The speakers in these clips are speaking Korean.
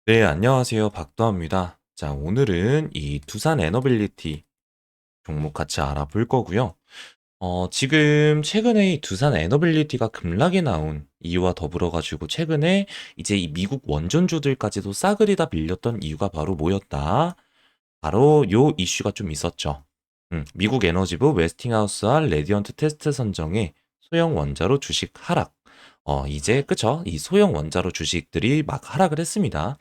네, 안녕하세요. 박도하입니다. 자, 오늘은 이 두산 에너빌리티 종목 같이 알아볼 거고요. 지금 최근에 이 두산 에너빌리티가 급락이 나온 이유와 더불어 가지고 최근에 이제 이 미국 원전주들까지도 싸그리 다 밀렸던 이유가 바로 뭐였다? 바로 요 이슈가 좀 있었죠. 미국 에너지부 웨스팅하우스와 레디언트 테스트 선정의 소형 원자로 주식 하락. 이제 그쵸? 이 소형 원자로 주식들이 막 하락을 했습니다.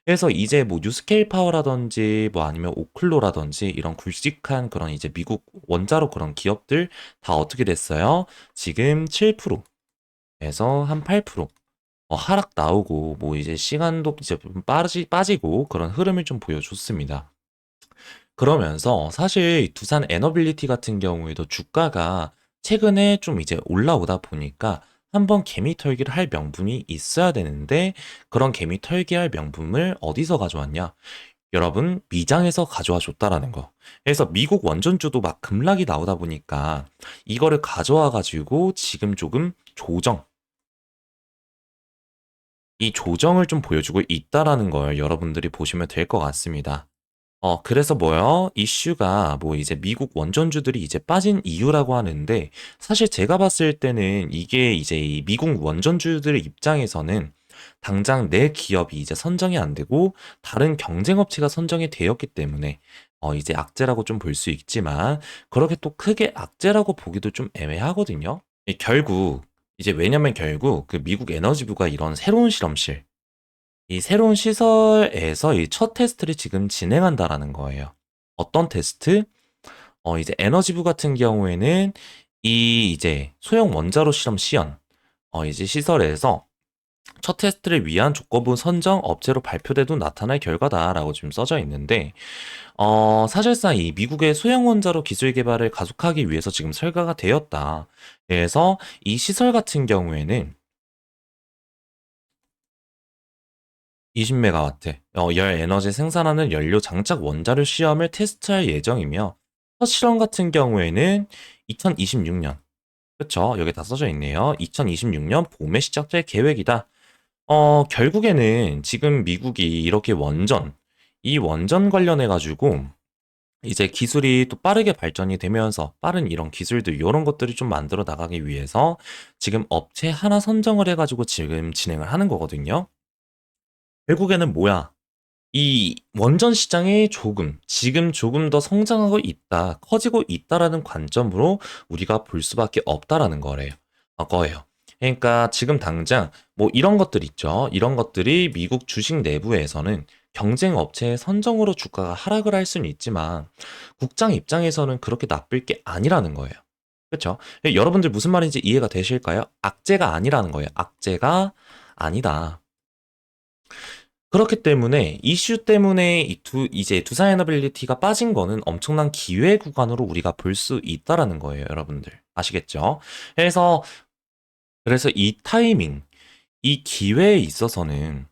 그래서 이제 뭐 뉴스케일 파워라든지 뭐 아니면 오클로라든지 이런 굵직한 그런 이제 미국 원자로 그런 기업들 다 어떻게 됐어요? 지금 7%에서 한 8% 하락 나오고 뭐 이제 시간도 이제 좀 빠지고 그런 흐름을 좀 보여줬습니다. 그러면서 사실 이 두산 에너빌리티 같은 경우에도 주가가 최근에 좀 이제 올라오다 보니까 한번 개미 털기를 할 명분이 있어야 되는데 그런 개미 털기 할 명분을 어디서 가져왔냐? 여러분 미장에서 가져와 줬다라는 거. 그래서 미국 원전주도 막 급락이 나오다 보니까 이거를 가져와 가지고 지금 조금 이 조정을 좀 보여주고 있다라는 걸 여러분들이 보시면 될 것 같습니다. 그래서 뭐요? 이슈가 뭐 이제 미국 원전주들이 이제 빠진 이유라고 하는데 사실 제가 봤을 때는 이게 이제 이 미국 원전주들의 입장에서는 당장 내 기업이 이제 선정이 안 되고 다른 경쟁 업체가 선정이 되었기 때문에 이제 악재라고 좀 볼 수 있지만 그렇게 또 크게 악재라고 보기도 좀 애매하거든요. 결국 이제 왜냐면 결국 그 미국 에너지부가 이런 새로운 실험실 이 새로운 시설에서 이 첫 테스트를 지금 진행한다라는 거예요. 어떤 테스트? 이제 에너지부 같은 경우에는 이 이제 소형 원자로 실험 시연, 이제 시설에서 첫 테스트를 위한 조건부 선정 업체로 발표돼도 나타날 결과다라고 지금 써져 있는데, 사실상 이 미국의 소형 원자로 기술 개발을 가속하기 위해서 지금 설계가 되었다. 그래서 이 시설 같은 경우에는 20메가와트, 열 에너지 생산하는 연료 장착 원자료 시험을 테스트할 예정이며, 첫 실험 같은 경우에는 2026년, 그쵸? 여기 다 써져 있네요. 2026년 봄에 시작될 계획이다. 결국에는 지금 미국이 이렇게 이 원전 관련해가지고, 이제 기술이 또 빠르게 발전이 되면서 빠른 이런 기술들, 이런 것들을 좀 만들어 나가기 위해서 지금 업체 하나 선정을 해가지고 지금 진행을 하는 거거든요. 결국에는 뭐야? 이 원전 시장이 지금 조금 더 성장하고 있다, 커지고 있다라는 관점으로 우리가 볼 수밖에 없다라는 거예요. 그러니까 지금 당장 뭐 이런 것들 있죠. 이런 것들이 미국 주식 내부에서는 경쟁 업체의 선정으로 주가가 하락을 할 수는 있지만 국장 입장에서는 그렇게 나쁠 게 아니라는 거예요. 그렇죠? 여러분들 무슨 말인지 이해가 되실까요? 악재가 아니라는 거예요. 악재가 아니다. 그렇기 때문에 이슈 때문에 이제 두산 에너빌리티가 빠진 거는 엄청난 기회 구간으로 우리가 볼 수 있다라는 거예요, 여러분들. 아시겠죠? 그래서 이 타이밍, 이 기회에 있어서는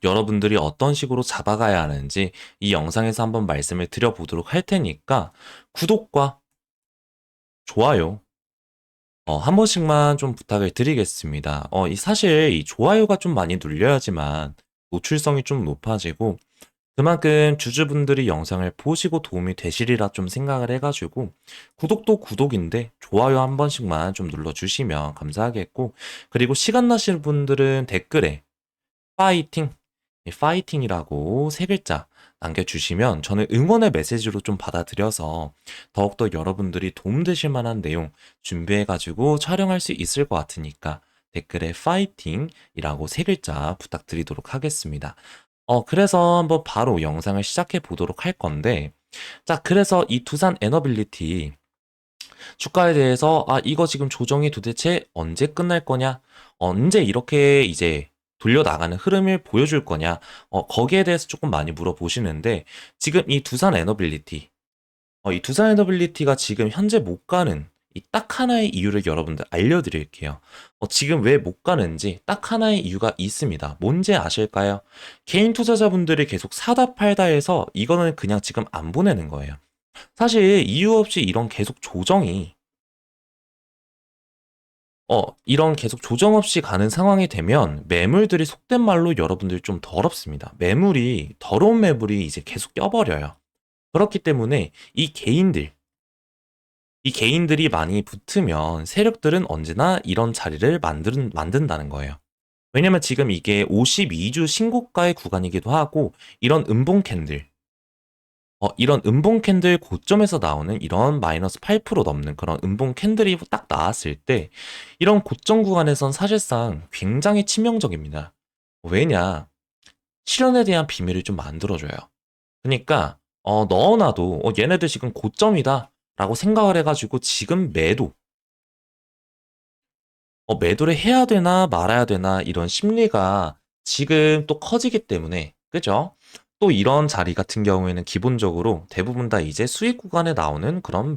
여러분들이 어떤 식으로 잡아가야 하는지 이 영상에서 한번 말씀을 드려보도록 할 테니까 구독과 좋아요, 한 번씩만 좀 부탁을 드리겠습니다. 사실 이 좋아요가 좀 많이 눌려야지만 노출성이 좀 높아지고 그만큼 주주분들이 영상을 보시고 도움이 되시리라 좀 생각을 해가지고 구독도 구독인데 좋아요 한 번씩만 좀 눌러주시면 감사하겠고 그리고 시간 나시는 분들은 댓글에 파이팅, 파이팅이라고 세 글자 남겨주시면 저는 응원의 메시지로 좀 받아들여서 더욱더 여러분들이 도움되실 만한 내용 준비해가지고 촬영할 수 있을 것 같으니까 댓글에 파이팅이라고 세 글자 부탁드리도록 하겠습니다. 그래서 한번 바로 영상을 시작해 보도록 할 건데, 자, 그래서 이 두산 에너빌리티 주가에 대해서, 이거 지금 조정이 도대체 언제 끝날 거냐? 언제 이렇게 이제 돌려나가는 흐름을 보여줄 거냐? 거기에 대해서 조금 많이 물어보시는데, 지금 이 두산 에너빌리티가 지금 현재 못 가는 이 딱 하나의 이유를 여러분들 알려드릴게요. 지금 왜 못 가는지 딱 하나의 이유가 있습니다. 뭔지 아실까요? 개인 투자자분들이 계속 사다 팔다 해서 이거는 그냥 지금 안 보내는 거예요. 사실 이유 없이 이런 계속 조정이 이런 계속 조정 없이 가는 상황이 되면 매물들이 속된 말로 여러분들 좀 더럽습니다. 더러운 매물이 이제 계속 껴버려요. 그렇기 때문에 이 개인들이 많이 붙으면 세력들은 언제나 이런 자리를 만든다는 거예요. 왜냐면 지금 이게 52주 신고가의 구간이기도 하고, 이런 음봉 캔들 고점에서 나오는 이런 마이너스 8% 넘는 그런 음봉 캔들이 딱 나왔을 때, 이런 고점 구간에선 사실상 굉장히 치명적입니다. 왜냐? 실현에 대한 비밀을 좀 만들어줘요. 그러니까, 넣어놔도, 얘네들 지금 고점이다. 라고 생각을 해가지고 지금 매도를 해야 되나 말아야 되나 이런 심리가 지금 또 커지기 때문에, 그죠? 또 이런 자리 같은 경우에는 기본적으로 대부분 다 이제 수익 구간에 나오는 그런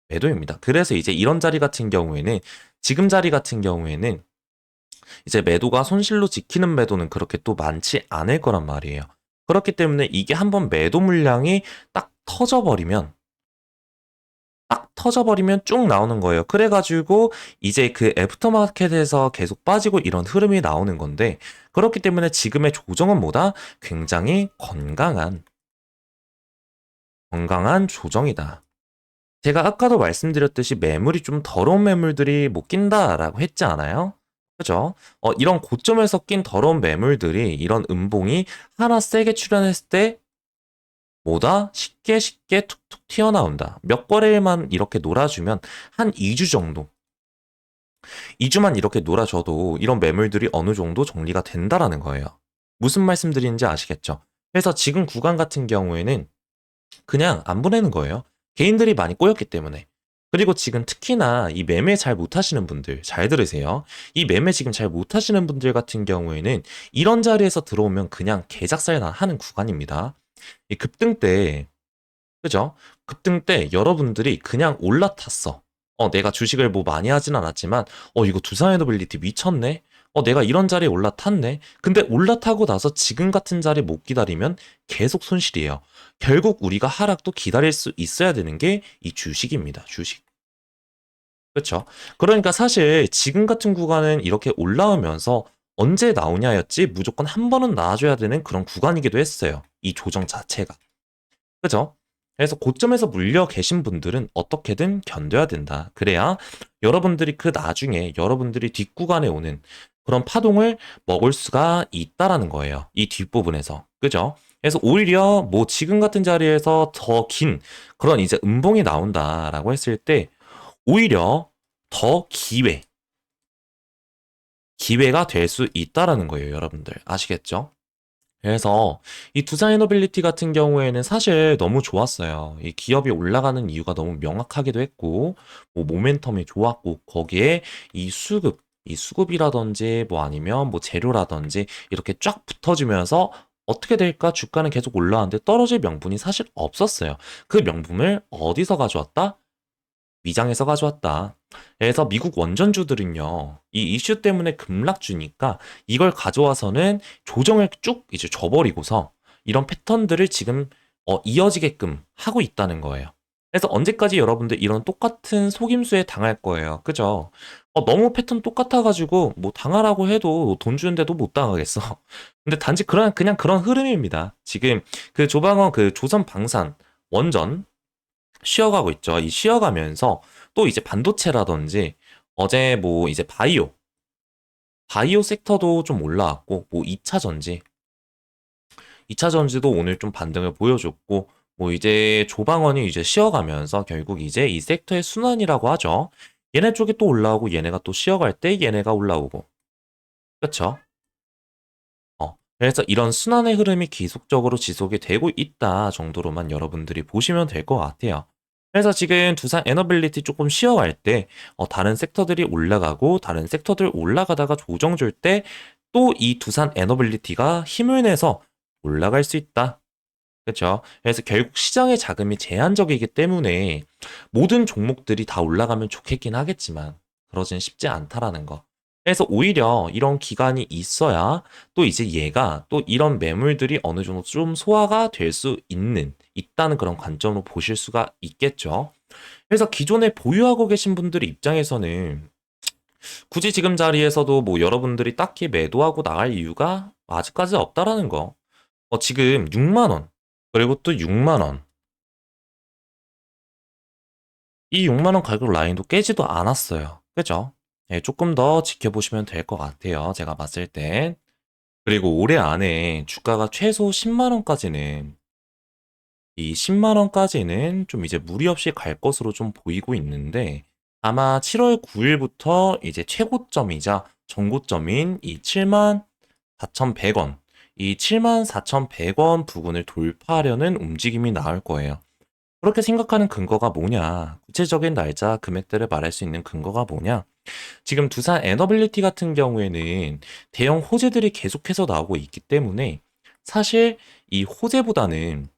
매도입니다. 그래서 이제 이런 자리 같은 경우에는, 지금 자리 같은 경우에는 이제 매도가 손실로 지키는 매도는 그렇게 또 많지 않을 거란 말이에요. 그렇기 때문에 이게 한번 매도 물량이 딱 터져버리면 쭉 나오는 거예요. 그래가지고 이제 그 애프터마켓에서 계속 빠지고 이런 흐름이 나오는 건데, 그렇기 때문에 지금의 조정은 뭐다? 굉장히 건강한 조정이다. 제가 아까도 말씀드렸듯이 매물이 좀 더러운 매물들이 못 낀다라고 했지 않아요? 그죠? 이런 고점에서 낀 더러운 매물들이 이런 음봉이 하나 세게 출현했을 때 뭐다? 쉽게 툭툭 튀어나온다. 몇 거래일만 이렇게 놀아주면 한 2주 정도, 2주만 이렇게 놀아줘도 이런 매물들이 어느 정도 정리가 된다라는 거예요. 무슨 말씀드리는지 아시겠죠? 그래서 지금 구간 같은 경우에는 그냥 안 보내는 거예요. 개인들이 많이 꼬였기 때문에. 그리고 지금 특히나 이 매매 잘 못하시는 분들, 잘 들으세요. 이 매매 지금 잘 못하시는 분들 같은 경우에는 이런 자리에서 들어오면 그냥 개작살 하는 구간입니다. 이 급등 때, 그죠? 급등 때 여러분들이 그냥 올라탔어. 내가 주식을 뭐 많이 하진 않았지만, 이거 두산에너빌리티 미쳤네? 내가 이런 자리에 올라탔네? 근데 올라타고 나서 지금 같은 자리 못 기다리면 계속 손실이에요. 결국 우리가 하락도 기다릴 수 있어야 되는 게 이 주식입니다. 주식. 그렇죠? 그러니까 사실 지금 같은 구간은 이렇게 올라오면서 언제 나오냐였지 무조건 한 번은 나와줘야 되는 그런 구간이기도 했어요. 이 조정 자체가. 그죠? 그래서 고점에서 물려 계신 분들은 어떻게든 견뎌야 된다. 그래야 여러분들이 그 나중에 여러분들이 뒷구간에 오는 그런 파동을 먹을 수가 있다라는 거예요. 이 뒷부분에서. 그죠? 그래서 오히려 뭐 지금 같은 자리에서 더 긴 그런 이제 음봉이 나온다라고 했을 때 오히려 더 기회가 될 수 있다라는 거예요, 여러분들. 아시겠죠? 그래서 이 두산에너빌리티 같은 경우에는 사실 너무 좋았어요. 이 기업이 올라가는 이유가 너무 명확하기도 했고, 뭐 모멘텀이 좋았고, 거기에 이 수급이라든지 뭐 아니면 뭐 재료라든지 이렇게 쫙 붙어지면서 어떻게 될까? 주가는 계속 올라왔는데 떨어질 명분이 사실 없었어요. 그 명분을 어디서 가져왔다? 위장해서 가져왔다. 그래서 미국 원전주들은요, 이 이슈 때문에 급락주니까 이걸 가져와서는 조정을 쭉 이제 줘버리고서 이런 패턴들을 지금 이어지게끔 하고 있다는 거예요. 그래서 언제까지 여러분들 이런 똑같은 속임수에 당할 거예요. 그죠? 너무 패턴 똑같아가지고 뭐 당하라고 해도 돈 주는데도 못 당하겠어. 근데 단지 그냥 그런 흐름입니다. 지금 그 조방원 그 조선방산 원전 쉬어가고 있죠. 이 쉬어가면서 또 이제 반도체라든지 어제 뭐 이제 바이오 섹터도 좀 올라왔고 뭐 2차 전지도 오늘 좀 반등을 보여줬고 뭐 이제 조방원이 이제 쉬어가면서 결국 이제 이 섹터의 순환이라고 하죠. 얘네 쪽이 또 올라오고 얘네가 또 쉬어갈 때 얘네가 올라오고. 그렇죠? 그래서 이런 순환의 흐름이 계속적으로 지속이 되고 있다 정도로만 여러분들이 보시면 될 것 같아요. 그래서 지금 두산 에너빌리티 조금 쉬어갈 때 다른 섹터들이 올라가고 다른 섹터들 올라가다가 조정 줄 때 또 이 두산 에너빌리티가 힘을 내서 올라갈 수 있다. 그렇죠? 그래서 결국 시장의 자금이 제한적이기 때문에 모든 종목들이 다 올라가면 좋겠긴 하겠지만 그러진 쉽지 않다라는 거. 그래서 오히려 이런 기간이 있어야 또 이제 얘가 또 이런 매물들이 어느 정도 좀 소화가 될 수 있다는 그런 관점으로 보실 수가 있겠죠. 그래서 기존에 보유하고 계신 분들 입장에서는 굳이 지금 자리에서도 뭐 여러분들이 딱히 매도하고 나갈 이유가 아직까지 없다라는 거. 지금 6만 원, 그리고 또 6만 원. 이 6만 원 가격 라인도 깨지도 않았어요. 그죠? 예, 조금 더 지켜보시면 될 것 같아요. 제가 봤을 땐. 그리고 올해 안에 주가가 최소 10만 원까지는 이 10만 원까지는 좀 이제 무리 없이 갈 것으로 좀 보이고 있는데 아마 7월 9일부터 이제 최고점이자 전고점인 이 7만 4,100원, 이 7만 4,100원 부근을 돌파하려는 움직임이 나올 거예요. 그렇게 생각하는 근거가 뭐냐? 구체적인 날짜, 금액들을 말할 수 있는 근거가 뭐냐? 지금 두산 에너빌리티 같은 경우에는 대형 호재들이 계속해서 나오고 있기 때문에 사실 이 호재보다는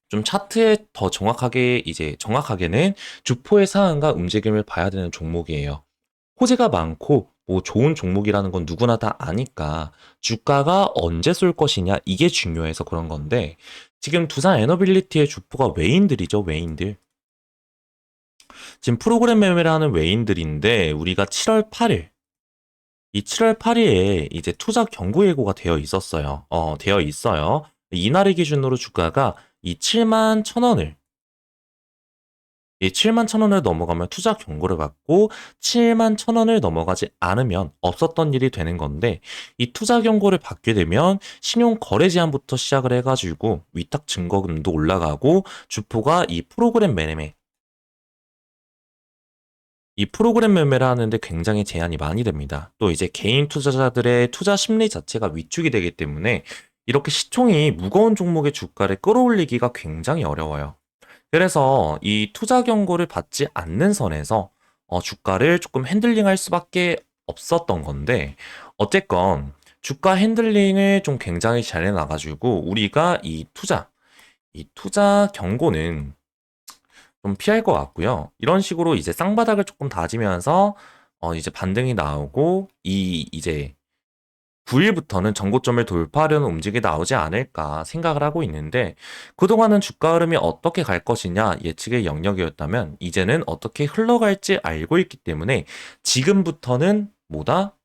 좀 차트에 더 정확하게 이제 정확하게는 주포의 상한가 움직임을 봐야 되는 종목이에요. 호재가 많고 뭐 좋은 종목이라는 건 누구나 다 아니까 주가가 언제 쏠 것이냐 이게 중요해서 그런 건데 지금 두산 에너빌리티의 주포가 외인들이죠, 외인들. 지금 프로그램 매매를 하는 외인들인데 우리가 7월 8일 이 7월 8일에 이제 투자 경고 예고가 되어 있었어요. 되어 있어요. 이날을 기준으로 주가가 이 7만 1,000원을 이 7만 1,000원을 넘어가면 투자 경고를 받고 7만 1,000원을 넘어가지 않으면 없었던 일이 되는 건데 이 투자 경고를 받게 되면 신용 거래 제한부터 시작을 해가지고 위탁 증거금도 올라가고 주포가 이 프로그램 매매를 하는데 굉장히 제한이 많이 됩니다. 또 이제 개인 투자자들의 투자 심리 자체가 위축이 되기 때문에 이렇게 시총이 무거운 종목의 주가를 끌어올리기가 굉장히 어려워요. 그래서 이 투자 경고를 받지 않는 선에서 주가를 조금 핸들링할 수밖에 없었던 건데 어쨌건 주가 핸들링을 좀 굉장히 잘 해놔가지고 우리가 이 투자 경고는 좀 피할 것 같고요. 이런 식으로 이제 쌍바닥을 조금 다지면서 이제 반등이 나오고 이 이제 9일부터는 전고점을 돌파하려는 움직임이 나오지 않을까 생각을 하고 있는데 그동안은 주가 흐름이 어떻게 갈 것이냐 예측의 영역이었다면 이제는 어떻게 흘러갈지 알고 있기 때문에 지금부터는 뭐다?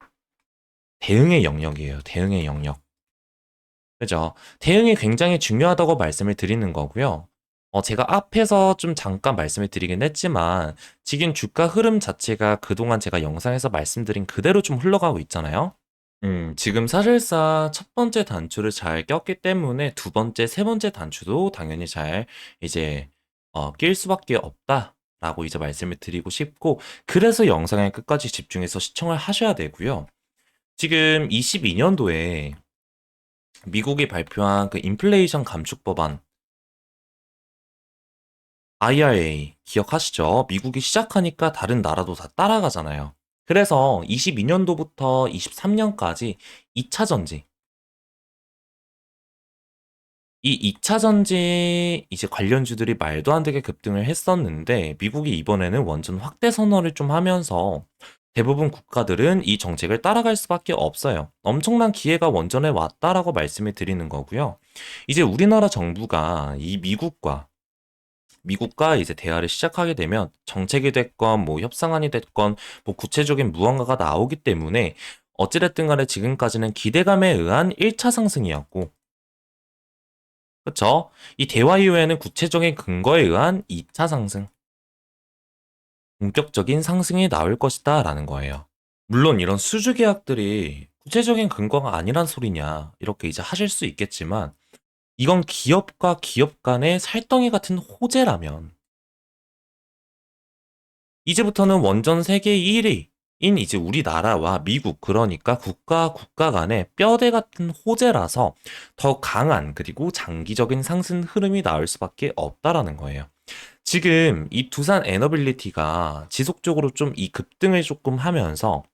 대응의 영역이에요. 대응의 영역. 그죠? 대응이 굉장히 중요하다고 말씀을 드리는 거고요. 제가 앞에서 좀 잠깐 말씀을 드리긴 했지만 지금 주가 흐름 자체가 그동안 제가 영상에서 말씀드린 그대로 좀 흘러가고 있잖아요. 지금 사실상 첫 번째 단추를 잘 꼈기 때문에 두 번째, 세 번째 단추도 당연히 잘 이제 낄 수밖에 없다라고 이제 말씀을 드리고 싶고 그래서 영상에 끝까지 집중해서 시청을 하셔야 되고요. 지금 22년도에 미국이 발표한 그 인플레이션 감축 법안 IRA 기억하시죠? 미국이 시작하니까 다른 나라도 다 따라가잖아요. 그래서 22년도부터 23년까지 2차 전지 이 2차 전지 이제 관련주들이 말도 안 되게 급등을 했었는데 미국이 이번에는 원전 확대 선언을 좀 하면서 대부분 국가들은 이 정책을 따라갈 수밖에 없어요. 엄청난 기회가 원전에 왔다라고 말씀을 드리는 거고요. 이제 우리나라 정부가 이 미국과 이제 대화를 시작하게 되면 정책이 됐건 뭐 협상안이 됐건 뭐 구체적인 무언가가 나오기 때문에 어찌됐든 간에 지금까지는 기대감에 의한 1차 상승이었고 그쵸? 이 대화 이후에는 구체적인 근거에 의한 2차 상승, 본격적인 상승이 나올 것이다 라는 거예요. 물론 이런 수주 계약들이 구체적인 근거가 아니란 소리냐 이렇게 이제 하실 수 있겠지만 이건 기업과 기업 간의 살덩이 같은 호재라면 이제부터는 원전 세계 1위인 이제 우리나라와 미국 그러니까 국가 간의 뼈대 같은 호재라서 더 강한 그리고 장기적인 상승 흐름이 나올 수밖에 없다라는 거예요. 지금 이 두산 에너빌리티가 지속적으로 좀 이 급등을 조금 하면서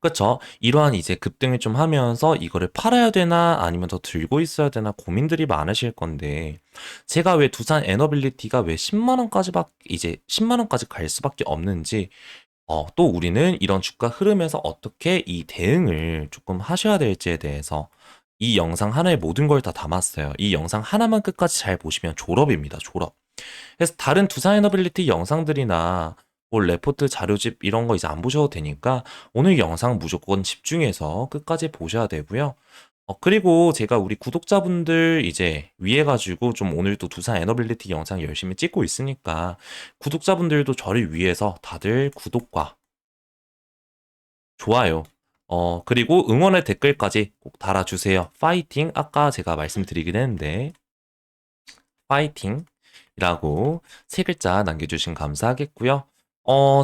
그쵸? 이러한 이제 급등을 좀 하면서 이거를 팔아야 되나 아니면 더 들고 있어야 되나 고민들이 많으실 건데 제가 왜 두산 에너빌리티가 왜 10만 원까지 이제 10만 원까지 갈 수밖에 없는지 또 우리는 이런 주가 흐름에서 어떻게 이 대응을 조금 하셔야 될지에 대해서 이 영상 하나에 모든 걸 다 담았어요. 이 영상 하나만 끝까지 잘 보시면 졸업입니다. 졸업. 그래서 다른 두산 에너빌리티 영상들이나 뭐 레포트 자료집 이런 거 이제 안 보셔도 되니까 오늘 영상 무조건 집중해서 끝까지 보셔야 되고요. 그리고 제가 우리 구독자분들 이제 위해 가지고 좀 오늘도 두산 에너빌리티 영상 열심히 찍고 있으니까 구독자분들도 저를 위해서 다들 구독과 좋아요, 그리고 응원의 댓글까지 꼭 달아주세요. 파이팅! 아까 제가 말씀드리긴 했는데, 파이팅이라고 세 글자 남겨주시면 감사하겠고요.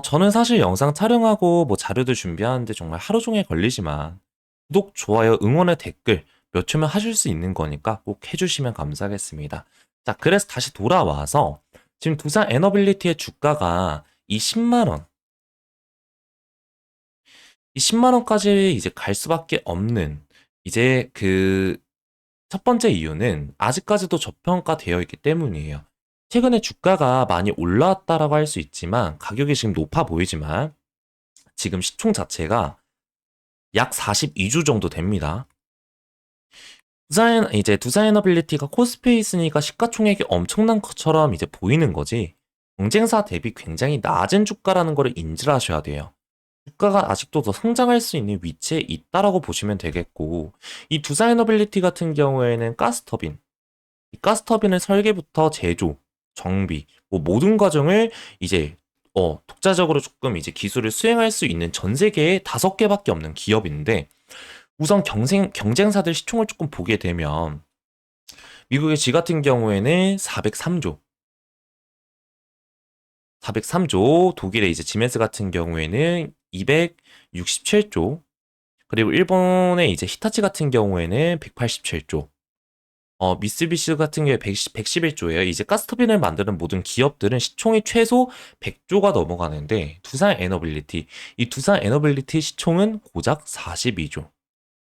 저는 사실 영상 촬영하고 뭐 자료도 준비하는데 정말 하루 종일 걸리지만, 구독, 좋아요, 응원의 댓글 몇 초면 하실 수 있는 거니까 꼭 해주시면 감사하겠습니다. 자, 그래서 다시 돌아와서 지금 두산 에너빌리티의 주가가 이 10만 원, 이 10만 원까지 이제 갈 수밖에 없는 이제 그 첫 번째 이유는 아직까지도 저평가되어 있기 때문이에요. 최근에 주가가 많이 올라왔다라고 할 수 있지만 가격이 지금 높아 보이지만 지금 시총 자체가 약 42주 정도 됩니다. 두산에너빌리티가 코스피에 있으니까 시가총액이 엄청난 것처럼 이제 보이는 거지. 경쟁사 대비 굉장히 낮은 주가라는 거를 인지를 하셔야 돼요. 주가가 아직도 더 성장할 수 있는 위치에 있다라고 보시면 되겠고, 이 두산에너빌리티 같은 경우에는 가스터빈, 이 가스터빈의 설계부터 제조, 정비, 뭐 모든 과정을 이제 독자적으로 조금 이제 기술을 수행할 수 있는 전 세계에 5개밖에 없는 기업인데, 우선 경쟁사들 시총을 조금 보게 되면 미국의 지 같은 경우에는 403조, 403조, 독일의 이제 지멘스 같은 경우에는 267조, 그리고 일본의 이제 히타치 같은 경우에는 187조, 미쓰비시 같은 경우에 111조예요. 이제 가스터빈을 만드는 모든 기업들은 시총이 최소 100조가 넘어가는데 이 두산 에너빌리티 시총은 고작 42조.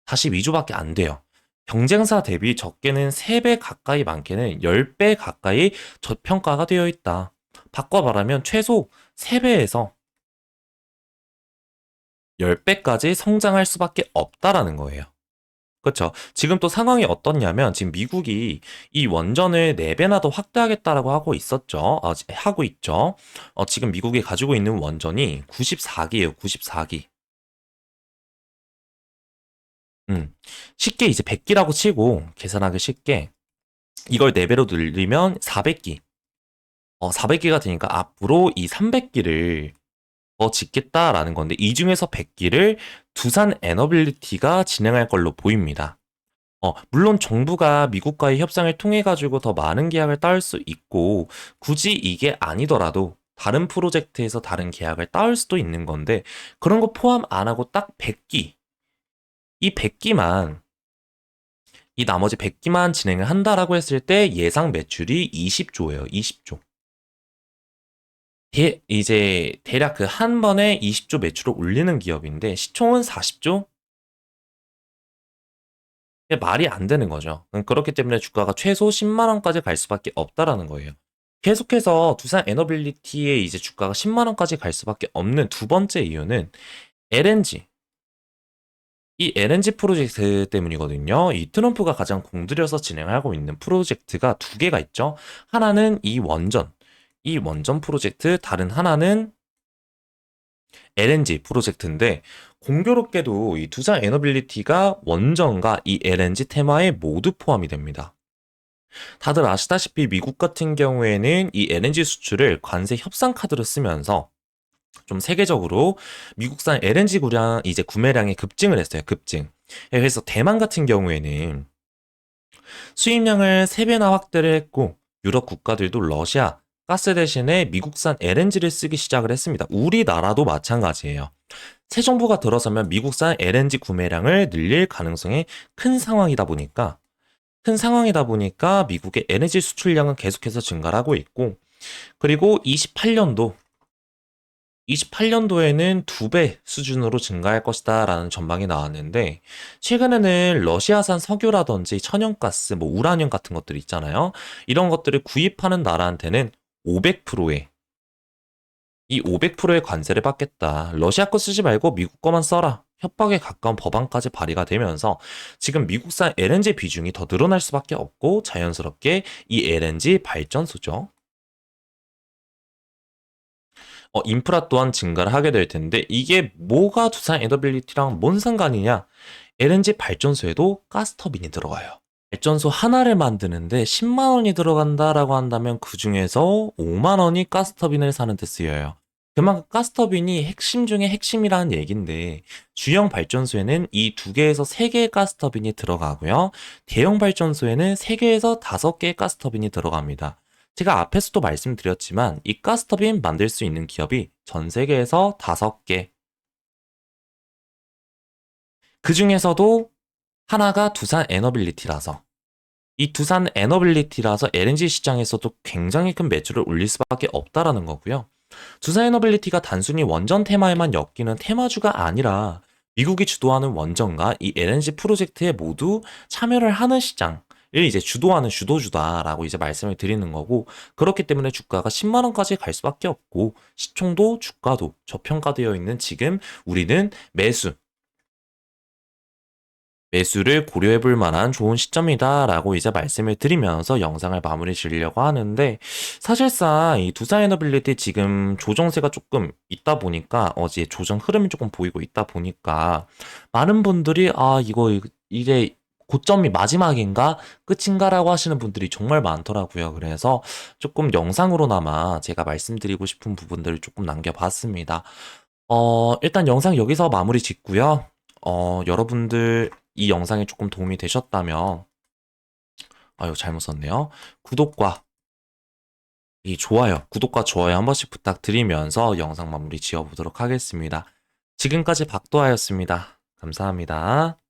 42조밖에 안 돼요. 경쟁사 대비 적게는 3배 가까이 많게는 10배 가까이 저평가가 되어 있다. 바꿔 말하면 최소 3배에서 10배까지 성장할 수밖에 없다라는 거예요. 그렇죠. 지금 또 상황이 어떻냐면 지금 미국이 이 원전을 4배나 더 확대하겠다라고 하고 있었죠. 하고 있죠. 지금 미국이 가지고 있는 원전이 94기예요. 94기. 쉽게 이제 100기라고 치고 계산하기 쉽게 이걸 4배로 늘리면 400기. 400기가 되니까 앞으로 이 300기를 더 짓겠다라는 건데 이 중에서 100기를 두산 에너빌리티가 진행할 걸로 보입니다. 물론 정부가 미국과의 협상을 통해 가지고 더 많은 계약을 따을 수 있고 굳이 이게 아니더라도 다른 프로젝트에서 다른 계약을 따을 수도 있는 건데 그런 거 포함 안 하고 딱 100기 이 100기만 이 나머지 100기만 진행을 한다라고 했을 때 예상 매출이 20조예요. 20조. 이제 대략 그 한 번에 20조 매출을 올리는 기업인데 시총은 40조? 말이 안 되는 거죠. 그렇기 때문에 주가가 최소 10만 원까지 갈 수밖에 없다라는 거예요. 계속해서 두산 에너빌리티의 이제 주가가 10만 원까지 갈 수밖에 없는 두 번째 이유는 LNG. 이 LNG 프로젝트 때문이거든요. 이 트럼프가 가장 공들여서 진행하고 있는 프로젝트가 두 개가 있죠. 하나는 이 원전 프로젝트, 다른 하나는 LNG 프로젝트인데 공교롭게도 이 두산 에너빌리티가 원전과 이 LNG 테마에 모두 포함이 됩니다. 다들 아시다시피 미국 같은 경우에는 이 LNG 수출을 관세 협상 카드로 쓰면서 좀 세계적으로 미국산 LNG 구매량이 급증을 했어요. 급증. 그래서 대만 같은 경우에는 수입량을 3배나 확대를 했고 유럽 국가들도 러시아 가스 대신에 미국산 LNG를 쓰기 시작을 했습니다. 우리나라도 마찬가지예요. 새 정부가 들어서면 미국산 LNG 구매량을 늘릴 가능성이 큰 상황이다 보니까 미국의 에너지 수출량은 계속해서 증가를 하고 있고 그리고 28년도에는 2배 수준으로 증가할 것이다 라는 전망이 나왔는데 최근에는 러시아산 석유라든지 천연가스, 뭐 우라늄 같은 것들 있잖아요. 이런 것들을 구입하는 나라한테는 500%의 관세를 받겠다. 러시아 거 쓰지 말고 미국 거만 써라. 협박에 가까운 법안까지 발의가 되면서 지금 미국산 LNG 비중이 더 늘어날 수밖에 없고 자연스럽게 이 LNG 발전소죠. 인프라 또한 증가를 하게 될 텐데 이게 뭐가 두산 에너빌리티랑 뭔 상관이냐? LNG 발전소에도 가스터빈이 들어가요. 발전소 하나를 만드는데 10만 원이 들어간다라고 한다면 그 중에서 5만 원이 가스터빈을 사는 데 쓰여요. 그만큼 가스터빈이 핵심 중에 핵심이라는 얘긴데 주형 발전소에는 이 2개에서 3개의 가스터빈이 들어가고요. 대형 발전소에는 3개에서 5개의 가스터빈이 들어갑니다. 제가 앞에서도 말씀드렸지만 이 가스터빈 만들 수 있는 기업이 전 세계에서 5개. 그 중에서도 하나가 두산 에너빌리티라서 이 두산 에너빌리티라서 LNG 시장에서도 굉장히 큰 매출을 올릴 수밖에 없다라는 거고요. 두산 에너빌리티가 단순히 원전 테마에만 엮이는 테마주가 아니라 미국이 주도하는 원전과 이 LNG 프로젝트에 모두 참여를 하는 시장을 이제 주도하는 주도주다라고 이제 말씀을 드리는 거고 그렇기 때문에 주가가 10만 원까지 갈 수밖에 없고 시총도 주가도 저평가되어 있는 지금 우리는 매수를 고려해 볼 만한 좋은 시점이다라고 이제 말씀을 드리면서 영상을 마무리 지으려고 하는데 사실상 이 두산에너빌리티 지금 조정세가 조금 있다 보니까 어제 조정 흐름이 조금 보이고 있다 보니까 많은 분들이 이게 고점이 마지막인가 끝인가라고 하시는 분들이 정말 많더라고요. 그래서 조금 영상으로나마 제가 말씀드리고 싶은 부분들을 조금 남겨봤습니다. 일단 영상 여기서 마무리 짓고요. 여러분들 이 영상이 조금 도움이 되셨다면, 아유, 잘못 썼네요. 구독과 구독과 좋아요 한 번씩 부탁드리면서 영상 마무리 지어보도록 하겠습니다. 지금까지 박도하였습니다. 감사합니다.